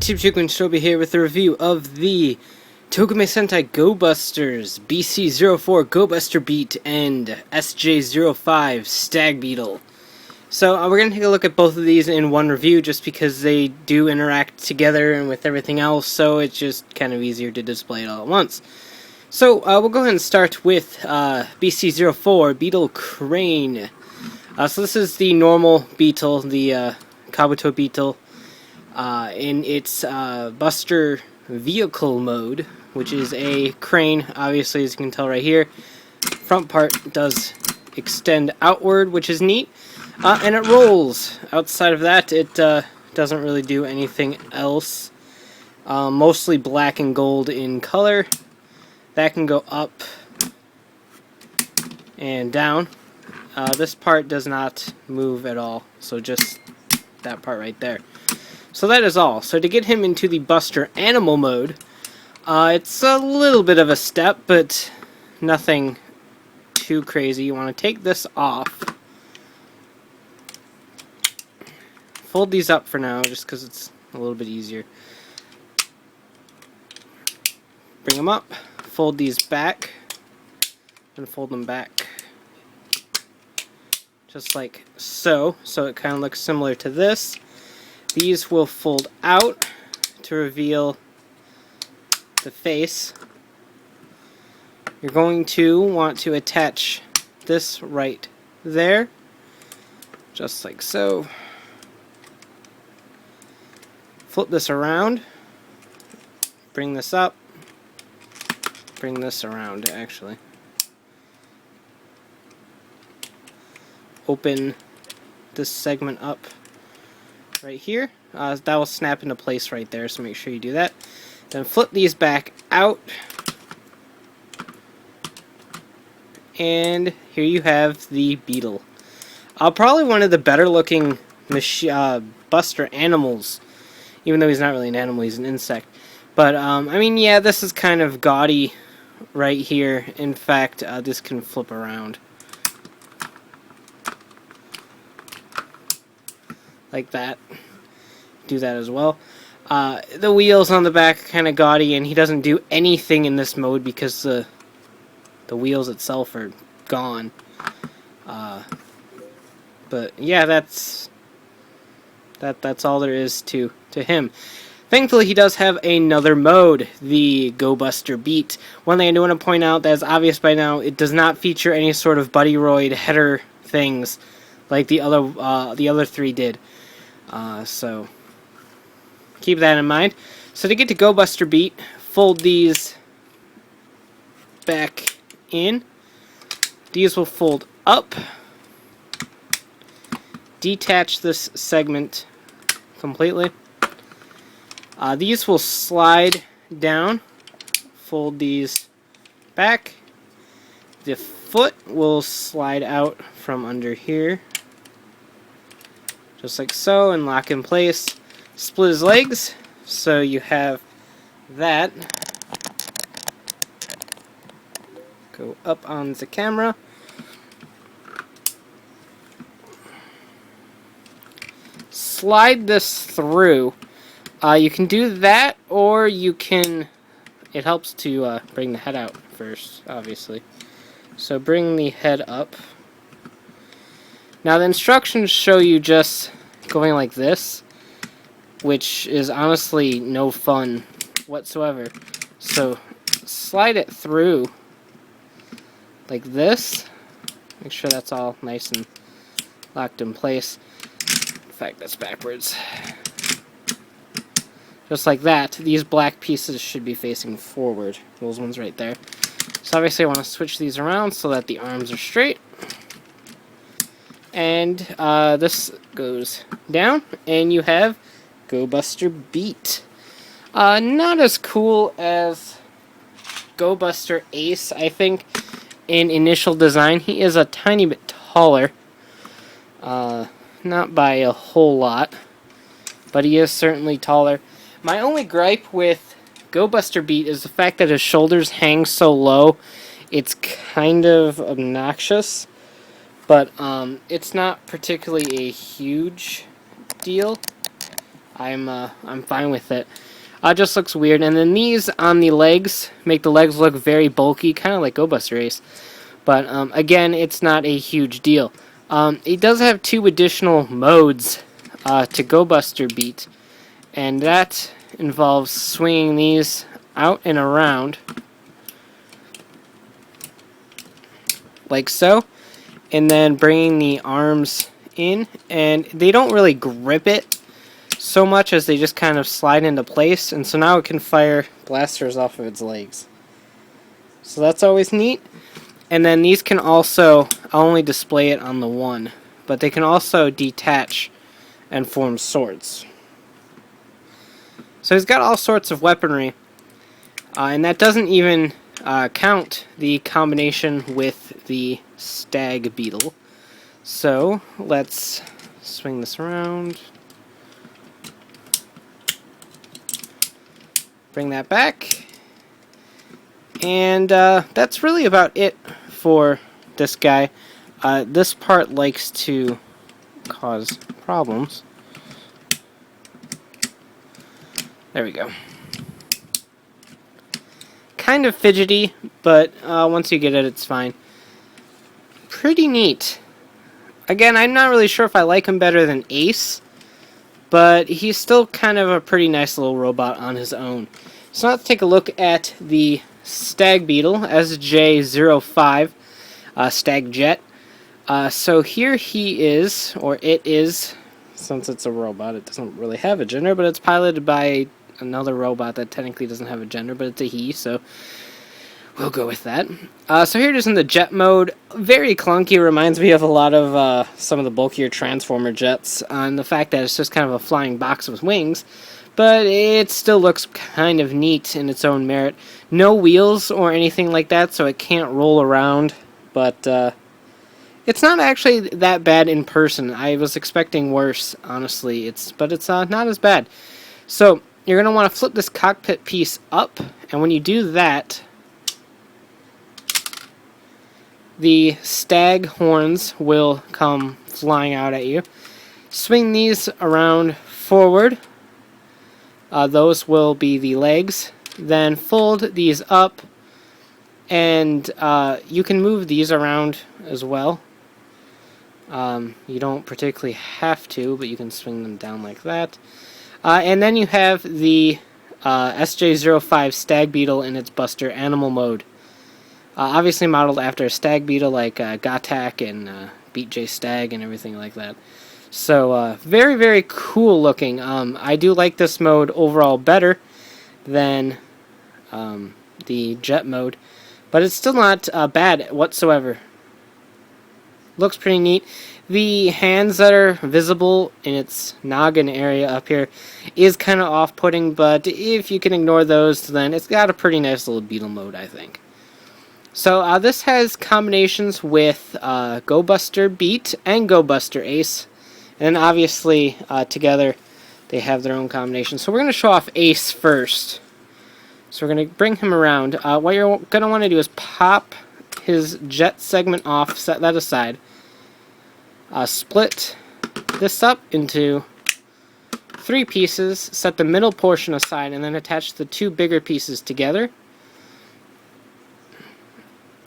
YouTube, Shobi here with a review of the Tokumei Sentai Go-Busters, BC-04 Go-Buster Beet, and SJ-05 Stag Beetle. So we're going to take a look at both of these in one review just because they do interact together and with everything else, so it's just kind of easier to display it all at once. So we'll go ahead and start with BC-04 Beetle Crane. So this is the normal Beetle, the Kabuto Beetle, in its Buster Vehicle mode, which is a crane, obviously, as you can tell right here. Front part does extend outward, which is neat, and it rolls. Outside of that, it doesn't really do anything else. Mostly black and gold in color. That can go up and down. This part does not move at all, so just that part right there. So that is all. So to get him into the Buster Animal mode, it's a little bit of a step, but nothing too crazy. You want to take this off. Fold these up for now, just because it's a little bit easier. Bring them up, fold these back, and fold them back. Just like so. So it kind of looks similar to this. These will fold out to reveal the face. You're going to want to attach this right there, just like so. Flip this around, bring this up, bring this around actually. Open this segment up right here. That will snap into place right there, so make sure you do that. Then flip these back out. And here you have the Beetle. Probably one of the better looking Buster animals. Even though he's not really an animal, he's an insect. But, I mean, yeah, this is kind of gaudy right here. In fact, this can flip around. Like that. Do that as well. The wheels on the back are kind of gaudy, and he doesn't do anything in this mode because the wheels itself are gone. But yeah, that's all there is to him. Thankfully, he does have another mode, the Go-Buster Beet. One thing I do want to point out that is obvious by now, it does not feature any sort of Buddy Roid header things like the other three did. So keep that in mind. So to get to Go-Buster Beet, fold these back in. These will fold up. Detach this segment completely. These will slide down. Fold these back. The foot will slide out from under here. Just like so, and lock in place. Split his legs, so you have that. Go up on the camera. Slide this through. You can do that, or you can... It helps to bring the head out first, obviously. So bring the head up. Now the instructions show you just going like this, which is honestly no fun whatsoever. So slide it through like this. Make sure that's all nice and locked in place. In fact, that's backwards. Just like that. These black pieces should be facing forward. Those ones right there. So obviously I want to switch these around so that the arms are straight. And this goes down, and you have Go-Buster Beet. Not as cool as Go-Buster Ace, I think, in initial design. He is a tiny bit taller. Not by a whole lot, but he is certainly taller. My only gripe with Go-Buster Beet is the fact that his shoulders hang so low. It's kind of obnoxious. But it's not particularly a huge deal. I'm fine with it. It just looks weird. And then these on the legs make the legs look very bulky, kind of like Go-Buster Ace. But again, it's not a huge deal. It does have 2 additional modes to Go-Buster Beet, and that involves swinging these out and around like so, and then bringing the arms in, and they don't really grip it so much as they just kind of slide into place, and so now it can fire blasters off of its legs. So that's always neat. And then these can also, I'll only display it on the one, but they can also detach and form swords. So he's got all sorts of weaponry, and that doesn't even count the combination with the Stag Beetle. So let's swing this around, bring that back, and that's really about it for this guy. This part likes to cause problems. There we go. Kind of fidgety, but once you get it, it's fine. Pretty neat. Again, I'm not really sure if I like him better than Ace, but he's still kind of a pretty nice little robot on his own. So let's take a look at the Stag Beetle, SJ-05, Stag Jet. So here he is, or it is, since it's a robot, it doesn't really have a gender, but it's piloted by another robot that technically doesn't have a gender, but it's a he, so we'll go with that. So here it is in the jet mode. Very clunky, reminds me of a lot of some of the bulkier Transformer jets, and the fact that it's just kind of a flying box with wings, but it still looks kind of neat in its own merit. No wheels or anything like that, so it can't roll around, but it's not actually that bad in person. I was expecting worse, honestly, but it's not as bad. So you're going to want to flip this cockpit piece up, and when you do that, the stag horns will come flying out at you. Swing these around forward. Those will be the legs. Then fold these up, and you can move these around as well. You don't particularly have to, but you can swing them down like that. And then you have the SJ-05 Stag Beetle in its Buster Animal mode. Obviously modeled after a Stag Beetle like Gotak and Beat J Stag and everything like that. So very, very cool looking. I do like this mode overall better than the jet mode, but it's still not bad whatsoever. Looks pretty neat. The hands that are visible in its noggin area up here is kind of off-putting, but if you can ignore those, then it's got a pretty nice little Beetle mode, I think. So this has combinations with Go-Buster Beet and Go-Buster Ace, and obviously together they have their own combinations. So we're going to show off Ace first. So we're going to bring him around. What you're going to want to do is pop his jet segment off, set that aside. Split this up into 3 pieces, set the middle portion aside, and then attach the 2 bigger pieces together.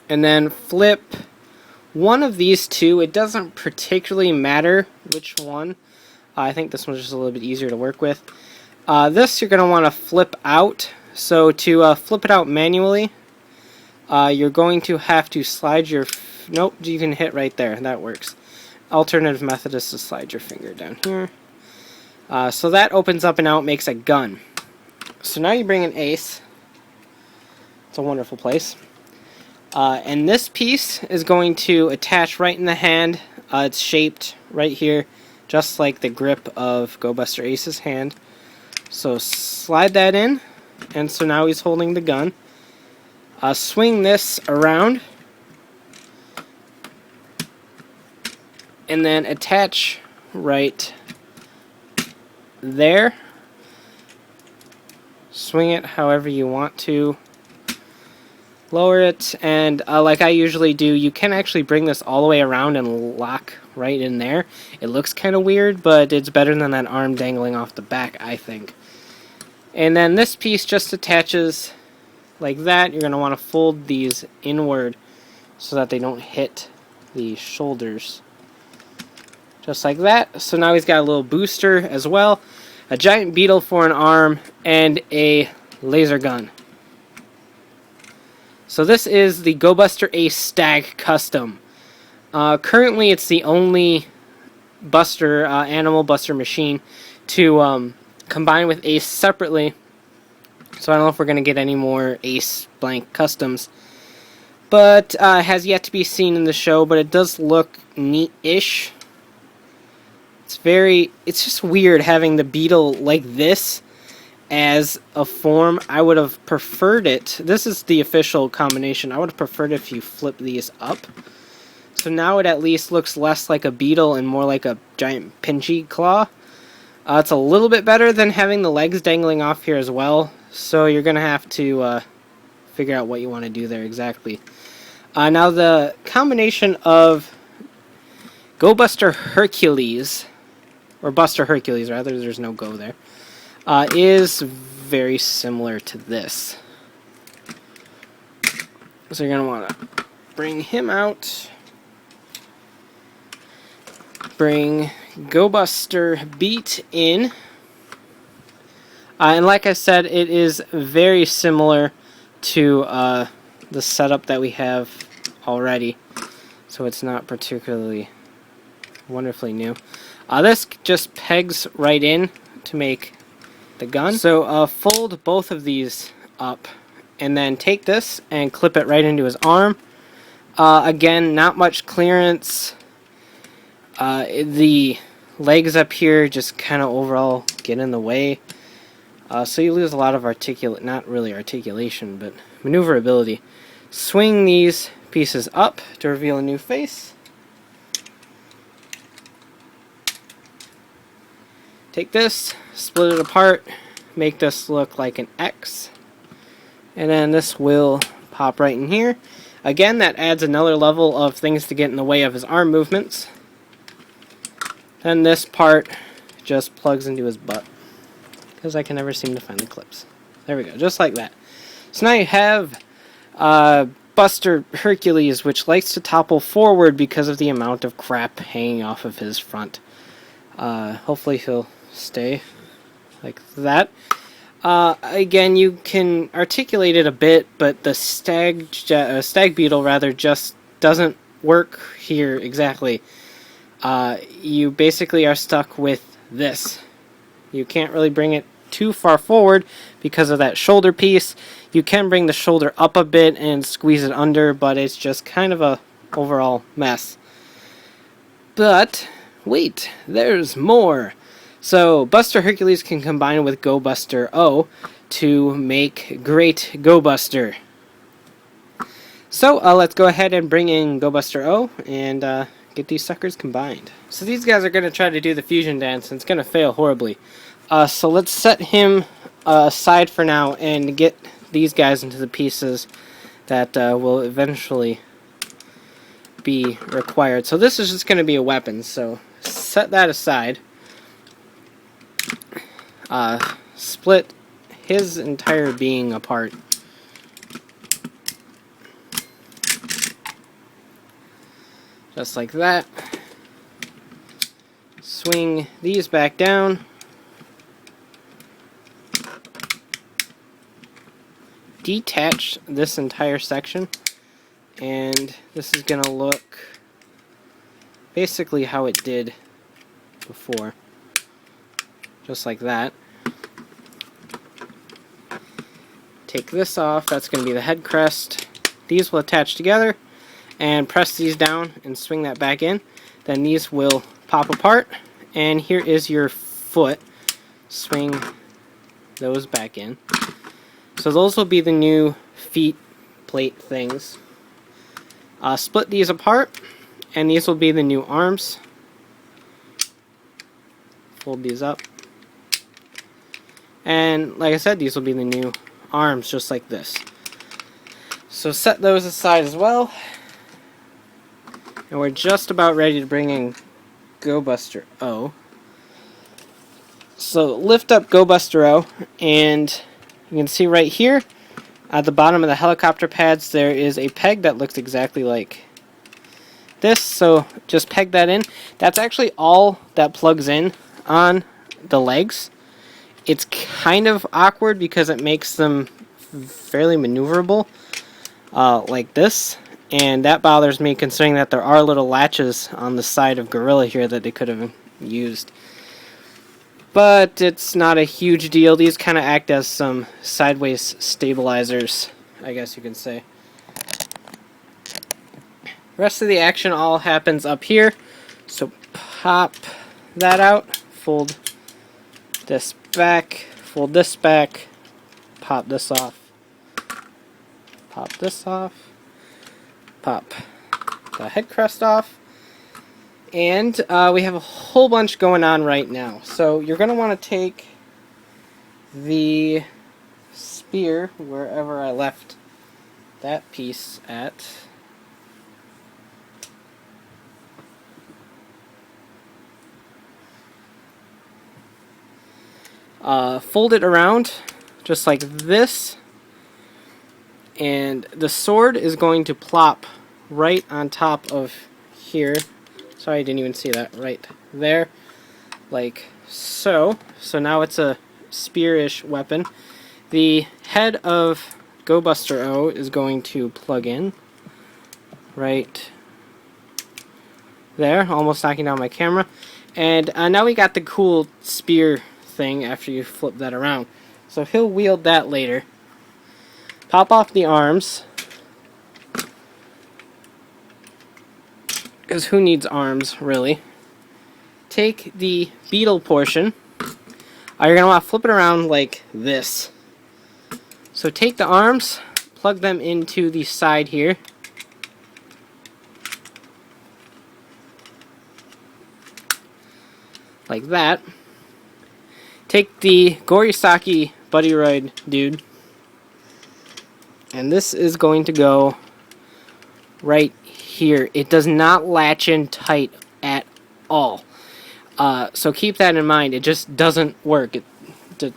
And then flip one of these 2. It doesn't particularly matter which one. I think this one's just a little bit easier to work with. This you're going to want to flip out. So to flip it out manually, you're going to have to slide your... Nope, you can hit right there. That works. Alternative method is to slide your finger down here. So that opens up and out, makes a gun. So now you bring an Ace. It's a wonderful place. And this piece is going to attach right in the hand. It's shaped right here, just like the grip of Go-Buster Ace's hand. So slide that in, and so now he's holding the gun. Swing this around, and then attach right there. Swing it however you want to. Lower it, and like I usually do, you can actually bring this all the way around and lock right in there. It looks kind of weird, but it's better than that arm dangling off the back, I think. And then this piece just attaches like that. You're going to want to fold these inward so that they don't hit the shoulders. Just like that. So now he's got a little booster as well, a giant beetle for an arm, and a laser gun. So this is the Go-Buster Ace Stag Custom. Currently it's the only Buster, Animal Buster machine to combine with Ace separately. So I don't know if we're going to get any more Ace blank customs. But has yet to be seen in the show, but it does look neat-ish. It's just weird having the beetle like this as a form. I would have preferred it. This is the official combination. I would have preferred if you flip these up. So now it at least looks less like a beetle and more like a giant pinchy claw. It's a little bit better than having the legs dangling off here as well. So you're going to have to figure out what you want to do there exactly. Now the combination of Go-Buster Hercules, or Buster Hercules rather, there's no go there, is very similar to this. So you're going to want to bring him out, bring Go-Buster Beet in, and like I said, it is very similar to the setup that we have already, so it's not particularly wonderfully new. This just pegs right in to make the gun. So fold both of these up and then take this and clip it right into his arm. Again, not much clearance. The legs up here just kind of overall get in the way. So you lose a lot of not really articulation, but maneuverability. Swing these pieces up to reveal a new face. Take this, split it apart, make this look like an X, and then this will pop right in here. Again, that adds another level of things to get in the way of his arm movements. Then this part just plugs into his butt, because I can never seem to find the clips. There we go, just like that. So now you have Buster Hercules, which likes to topple forward because of the amount of crap hanging off of his front. Hopefully he'll stay like that. Again, you can articulate it a bit, but the Stag Beetle rather just doesn't work here exactly. You basically are stuck with this. You can't really bring it too far forward because of that shoulder piece. You can bring the shoulder up a bit and squeeze it under, but it's just kind of a overall mess. But wait, there's more. So Buster Hercules can combine with Go-Buster O to make great Go-Buster. So let's go ahead and bring in Go-Buster O and get these suckers combined. So these guys are going to try to do the fusion dance, and it's going to fail horribly. So let's set him aside for now and get these guys into the pieces that will eventually be required. So this is just going to be a weapon, so set that aside. Split his entire being apart. Just like that. Swing these back down. Detach this entire section, and this is going to look basically how it did before. Just like that. Take this off, that's going to be the head crest. These will attach together, and press these down and swing that back in. Then these will pop apart, and here is your foot. Swing those back in. So those will be the new feet plate things. Split these apart, and these will be the new arms. Fold these up. And like I said, these will be the new arms, just like this. So set those aside as well. And we're just about ready to bring in Go-Buster O. So lift up Go-Buster O, and you can see right here at the bottom of the helicopter pads there is a peg that looks exactly like this, so just peg that in. That's actually all that plugs in on the legs. It's kind of awkward because it makes them fairly maneuverable, like this, and that bothers me considering that there are little latches on the side of Gorilla here that they could have used. But it's not a huge deal. These kind of act as some sideways stabilizers, I guess you can say. The rest of the action all happens up here. So pop that out, fold this back, fold this back, pop this off, pop this off, pop the head crest off. And we have a whole bunch going on right now. So you're going to want to take the spear wherever I left that piece at. Fold it around just like this. And the sword is going to plop right on top of here. Sorry, I didn't even see that right there, like so. So now it's a spear-ish weapon. The head of Go-Buster O is going to plug in right there, almost knocking down my camera. And now we got the cool spear thing after you flip that around. So he'll wield that later. Pop off the arms, because who needs arms, really? Take the beetle portion. You're going to want to flip it around like this. So take the arms, plug them into the side here. Like that. Take the Gorisaki Buddyroid dude. And this is going to go right here. It does not latch in tight at all. So keep that in mind. It just doesn't work. It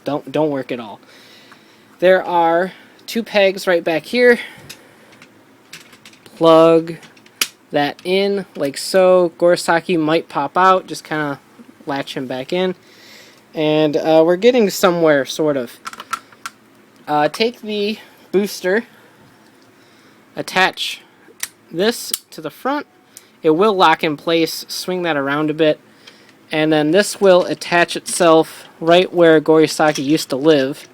don't work at all. There are two pegs right back here. Plug that in like so. Gorisaki might pop out. Just kind of latch him back in. And we're getting somewhere, sort of. Take the booster. Attach this to the front. It will lock in place. Swing that around a bit. And then this will attach itself right where Gorisaki used to live.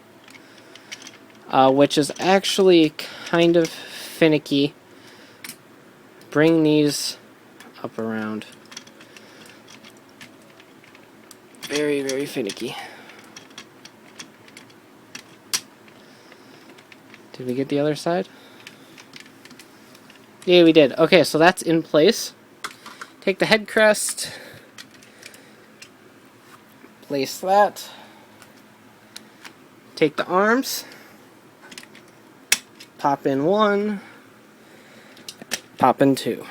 Which is actually kind of finicky. Bring these up around. Very, very finicky. Did we get the other side? Yeah, we did. Okay, so that's in place. Take the head crest. Place that. Take the arms. Pop in one. Pop in two.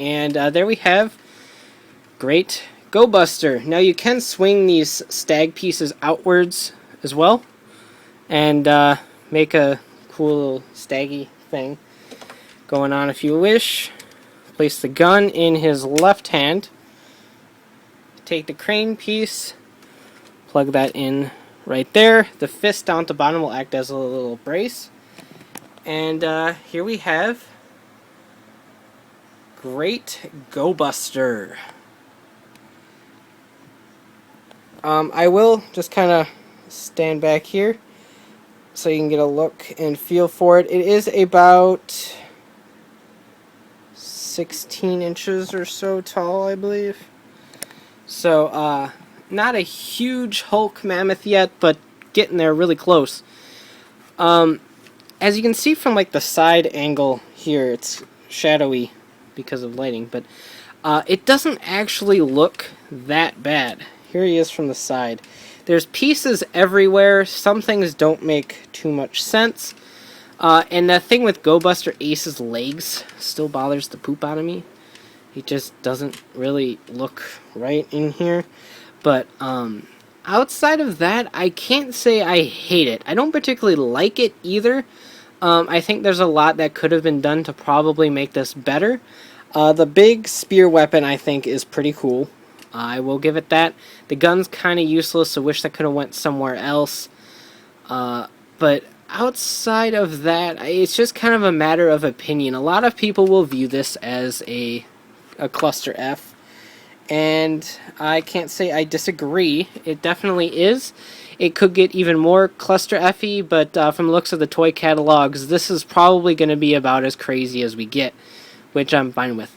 And there we have great Go-Buster. Now you can swing these stag pieces outwards as well. And make a cool little staggy thing going on if you wish. Place the gun in his left hand. Take the crane piece. Plug that in right there. The fist down at the bottom will act as a little brace. And here we have great Go-Buster. I will just kind of stand back here so you can get a look and feel for it. It is about 16 inches or so tall, I believe. So, not a huge Hulk mammoth yet, but getting there really close. As you can see from like the side angle here, it's shadowy because of lighting, but it doesn't actually look that bad. Here he is from the side. There's pieces everywhere. Some things don't make too much sense. And the thing with Go-Buster Ace's legs still bothers the poop out of me. He just doesn't really look right in here. But outside of that, I can't say I hate it. I don't particularly like it either. I think there's a lot that could have been done to probably make this better. The big spear weapon, I think, is pretty cool. I will give it that. The gun's kind of useless. I wish that could have went somewhere else. But outside of that, it's just kind of a matter of opinion. A lot of people will view this as a cluster F, and I can't say I disagree. It definitely is. It could get even more cluster F-y, but from the looks of the toy catalogs, this is probably going to be about as crazy as we get, which I'm fine with.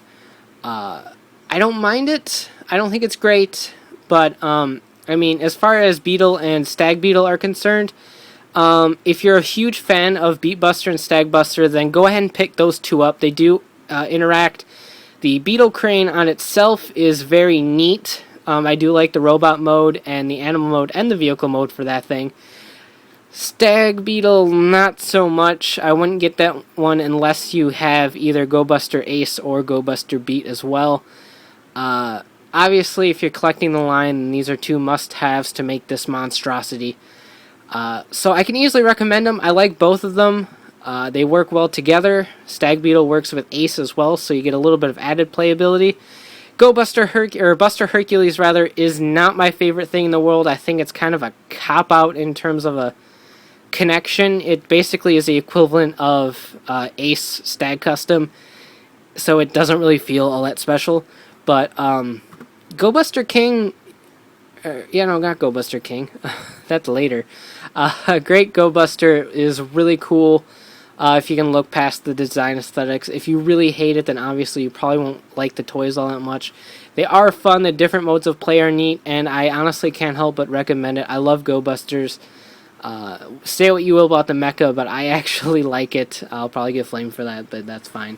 I don't mind it. I don't think it's great, but I mean, as far as Beetle and Stag Beetle are concerned, if you're a huge fan of Beet Buster and Stag Buster, then go ahead and pick those two up. They do interact. The Beetle Crane on itself is very neat. I do like the robot mode and the animal mode and the vehicle mode for that thing. Stag Beetle, not so much. I wouldn't get that one unless you have either Go-Buster Ace or Go-Buster Beet as well. Obviously, if you're collecting the line, these are two must-haves to make this monstrosity. So I can easily recommend them. I like both of them. They work well together. Stag Beetle works with Ace as well, so you get a little bit of added playability. Buster Hercules rather is not my favorite thing in the world. I think it's kind of a cop-out in terms of a connection. It basically is the equivalent of Ace Stag Custom, so it doesn't really feel all that special. But Go-Buster King, not Go-Buster King. That's later. Great Go-Buster is really cool. If you can look past the design aesthetics. If you really hate it, then obviously you probably won't like the toys all that much. They are fun. The different modes of play are neat, and I honestly can't help but recommend it. I love Go-Busters. Say what you will about the mecha, but I actually like it. I'll probably get flamed for that, but that's fine.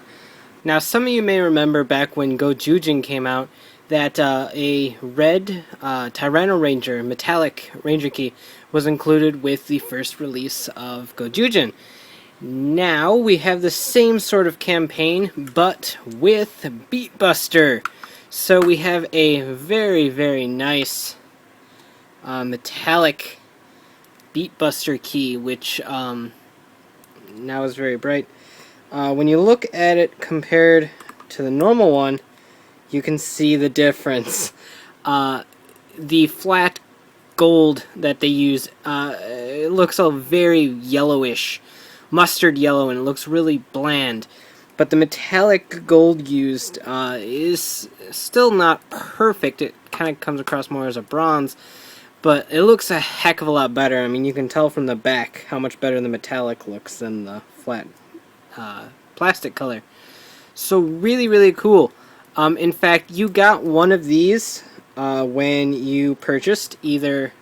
Now, some of you may remember back when Go-Jujin came out that a red Tyranno Ranger metallic Ranger key was included with the first release of Go-Jujin. Now we have the same sort of campaign, but with Beet Buster. So we have a very, very nice metallic Beet Buster key, which now is very bright. When you look at it compared to the normal one, you can see the difference. The flat gold that they use, it looks all very yellowish. Mustard yellow, and it looks really bland, but the metallic gold used is still not perfect. It kind of comes across more as a bronze, but it looks a heck of a lot better. I mean, you can tell from the back how much better the metallic looks than the flat plastic color. So really, really cool. In fact, you got one of these when you purchased either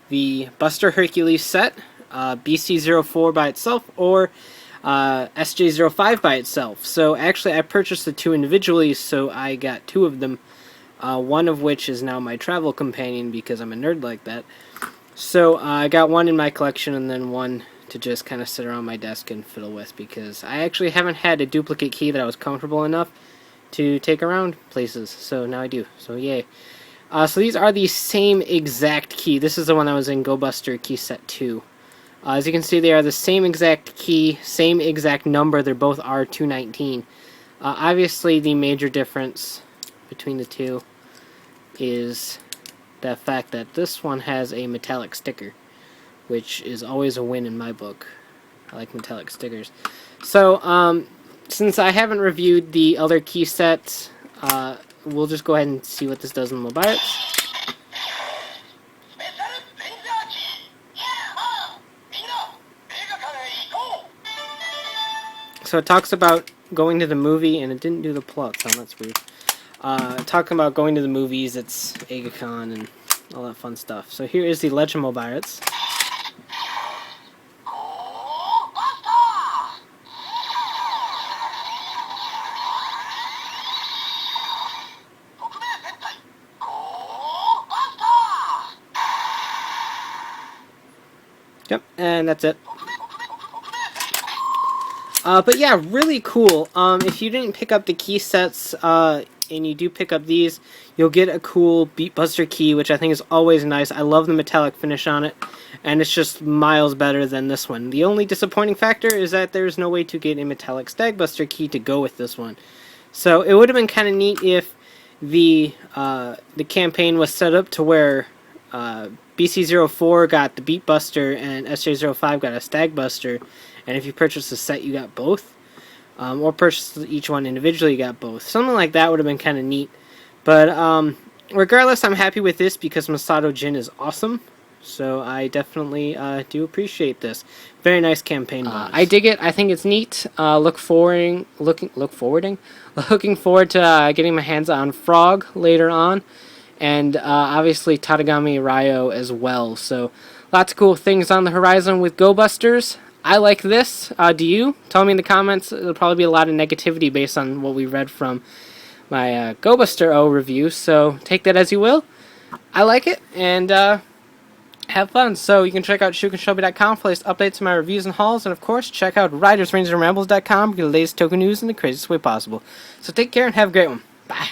the Buster Hercules set, BC-04 by itself, or SJ-05 by itself. So actually I purchased the two individually, so I got two of them, one of which is now my travel companion because I'm a nerd like that. So I got one in my collection and then one to just kind of sit around my desk and fiddle with, because I actually haven't had a duplicate key that I was comfortable enough to take around places, so now I do, so yay. So these are the same exact key. This is the one that was in Go-Buster Key Set 2. As you can see, they are the same exact key, same exact number. They're both R219. Obviously, the major difference between the two is the fact that this one has a metallic sticker, which is always a win in my book. I like metallic stickers. So, since I haven't reviewed the other key sets, we'll just go ahead and see what this does in the mobiles. So it talks about going to the movie, and it didn't do the plot sound, that's weird. Talking about going to the movies, it's AgaCon and all that fun stuff. So here is the Legend Mobiles. Yep, and that's it. But yeah, really cool. If you didn't pick up the key sets, and you do pick up these, you'll get a cool Beet Buster key, which I think is always nice. I love the metallic finish on it, and it's just miles better than this one. The only disappointing factor is that there's no way to get a metallic Stag Buster key to go with this one. So it would have been kind of neat if the campaign was set up to where BC-04 got the Beet Buster and SJ-05 got a Stag Buster, and if you purchased the set you got both, or purchased each one individually you got both. Something like that would have been kind of neat. But regardless, I'm happy with this because Masato Jin is awesome. So I definitely do appreciate this. Very nice campaign bonus. I dig it. I think it's neat. Looking forward to getting my hands on Frog later on, and obviously Tatagami Ryo as well. So lots of cool things on the horizon with Go-Busters. I like this. Do you? Tell me in the comments. There'll probably be a lot of negativity based on what we read from my Go-Buster O review. So take that as you will. I like it, and have fun. So you can check out shukinshobi.com for latest updates on my reviews and hauls, and of course check out ridersrangersandrambles.com for the latest token news in the craziest way possible. So take care and have a great one. Bye.